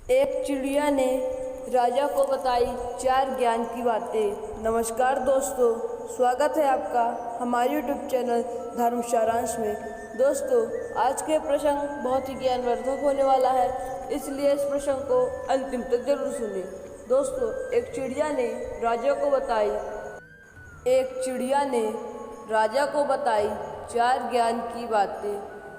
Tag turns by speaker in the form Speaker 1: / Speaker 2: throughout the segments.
Speaker 1: एक चिड़िया ने राजा को बताई 4 ज्ञान की बातें। नमस्कार दोस्तों, स्वागत है आपका हमारे यूट्यूब चैनल धर्म सारांश में। दोस्तों, आज के प्रसंग बहुत ही ज्ञानवर्धक होने वाला है, इसलिए इस प्रसंग को अंतिम तक जरूर सुनिए। दोस्तों, एक चिड़िया ने राजा को बताई एक चिड़िया ने राजा को बताई 4 ज्ञान की बातें।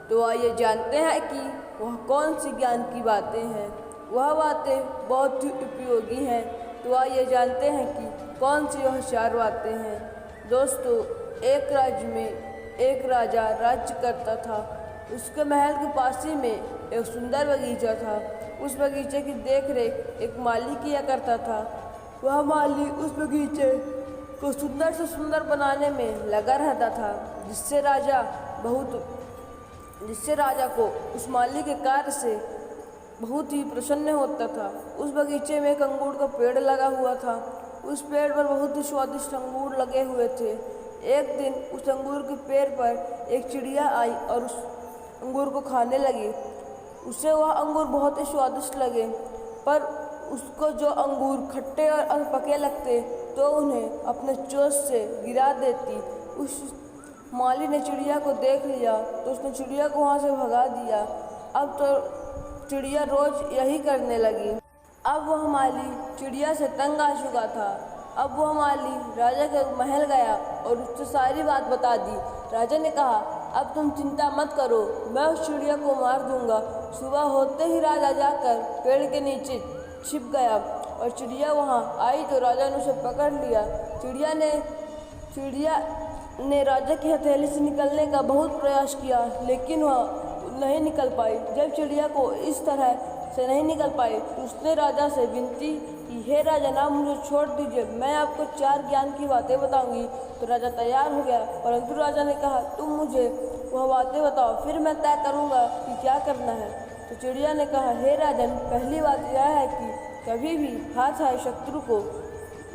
Speaker 1: तो आइए जानते हैं कि वह कौन सी ज्ञान की बातें हैं। वह बातें बहुत ही उपयोगी हैं। तो आइए जानते हैं कि कौन सी वह 4 बातें हैं। दोस्तों, एक राज्य में एक राजा राज्य करता था। उसके महल के पास ही में एक सुंदर बगीचा था। उस बगीचे की देखरेख एक माली किया करता था। वह माली उस बगीचे को सुंदर से सुंदर बनाने में लगा रहता था, जिससे राजा को उस माली के कार्य से बहुत ही प्रसन्न होता था। उस बगीचे में एक अंगूर का पेड़ लगा हुआ था। उस पेड़ पर बहुत ही स्वादिष्ट अंगूर लगे हुए थे। एक दिन उस अंगूर के पेड़ पर एक चिड़िया आई और उस अंगूर को खाने लगी। उसे वह अंगूर बहुत ही स्वादिष्ट लगे, पर उसको जो अंगूर खट्टे और पके लगते तो उन्हें अपने चोंच से गिरा देती। उस माली ने चिड़िया को देख लिया तो उसने चिड़िया को वहाँ से भगा दिया। अब तो चिड़िया रोज यही करने लगी। अब वह माली चिड़िया से तंग आ चुका था। अब वह माली राजा के महल गया और उससे सारी बात बता दी। राजा ने कहा, अब तुम चिंता मत करो, मैं उस चिड़िया को मार दूंगा। सुबह होते ही राजा जाकर पेड़ के नीचे छिप गया और चिड़िया वहाँ आई तो राजा ने उसे पकड़ लिया। चिड़िया ने राजा की हथेली से निकलने का बहुत प्रयास किया, लेकिन वह नहीं निकल पाई। जब चिड़िया को इस तरह से नहीं निकल पाई तो उसने राजा से विनती कि हे राजा, ना मुझे छोड़ दीजिए, मैं आपको 4 ज्ञान की बातें बताऊंगी। तो राजा तैयार हो गया, परंतु राजा ने कहा, तुम मुझे वह बातें बताओ, फिर मैं तय करूंगा कि क्या करना है। तो चिड़िया ने कहा, हे राजन, पहली बात यह है कि कभी भी हाथ आए शत्रु को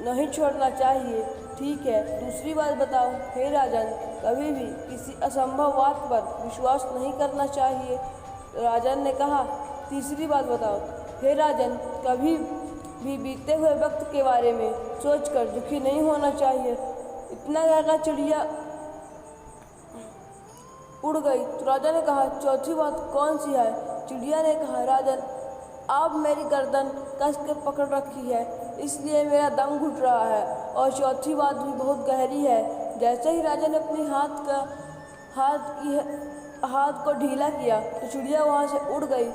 Speaker 1: नहीं छोड़ना चाहिए, ठीक है। दूसरी बात बताओ, हे राजन, कभी भी किसी असंभव बात पर विश्वास नहीं करना चाहिए। राजन ने कहा, तीसरी बात बताओ, हे राजन, कभी भी बीते हुए वक्त के बारे में सोचकर दुखी नहीं होना चाहिए। इतना कहकर चिड़िया उड़ गई। तो राजा ने कहा, चौथी बात कौन सी है। चिड़िया ने कहा, राजन, आप मेरी गर्दन कस के पकड़ रखी है, इसलिए मेरा दम घुट रहा है। और चौथी बात भी बहुत गहरी है। जैसे ही राजा ने अपनी हाथ को ढीला किया तो चिड़िया वहाँ से उड़ गई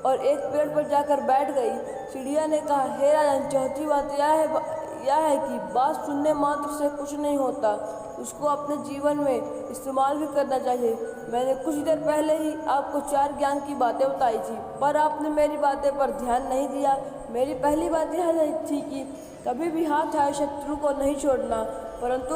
Speaker 1: और एक पेड़ पर जाकर बैठ गई। चिड़िया ने कहा, हे राजन, चौथी बात यह है कि बात सुनने मात्र से कुछ नहीं होता, उसको अपने जीवन में इस्तेमाल भी करना चाहिए। मैंने कुछ देर पहले ही आपको 4 ज्ञान की बातें बताई थी, पर आपने मेरी बातें पर ध्यान नहीं दिया। मेरी पहली बात यह थी कि कभी भी हाथ आए शत्रु को नहीं छोड़ना, परंतु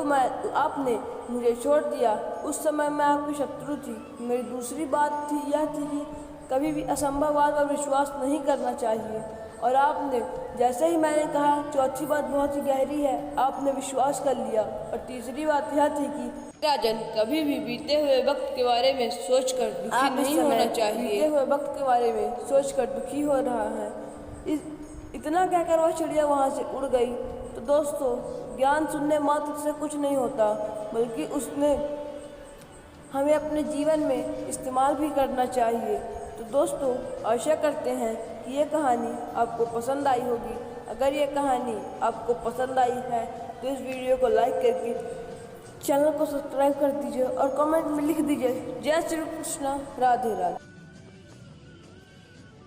Speaker 1: आपने मुझे छोड़ दिया। उस समय मैं आपकी शत्रु थी। मेरी दूसरी बात यह थी कि कभी भी असंभव बात पर विश्वास नहीं करना चाहिए, और आपने जैसे ही मैंने कहा, चौथी बात बहुत ही गहरी है, आपने विश्वास कर लिया। और तीसरी बात यह थी कि राजन, कभी भी बीते हुए वक्त के बारे में सोचकर दुखी नहीं होना चाहिए। बीते हुए वक्त के बारे में सोचकर दुखी हो रहा है। इतना कहकर वह चिड़िया वहाँ से उड़ गई। तो दोस्तों, ज्ञान सुनने मात्र से कुछ नहीं होता, बल्कि उसने हमें अपने जीवन में इस्तेमाल भी करना चाहिए। तो दोस्तों, आशा करते हैं कि ये कहानी आपको पसंद आई होगी। अगर ये कहानी आपको पसंद आई है तो इस वीडियो को लाइक करके चैनल को सब्सक्राइब कर दीजिए और कमेंट में लिख दीजिए, जय श्री कृष्ण, राधे राधे।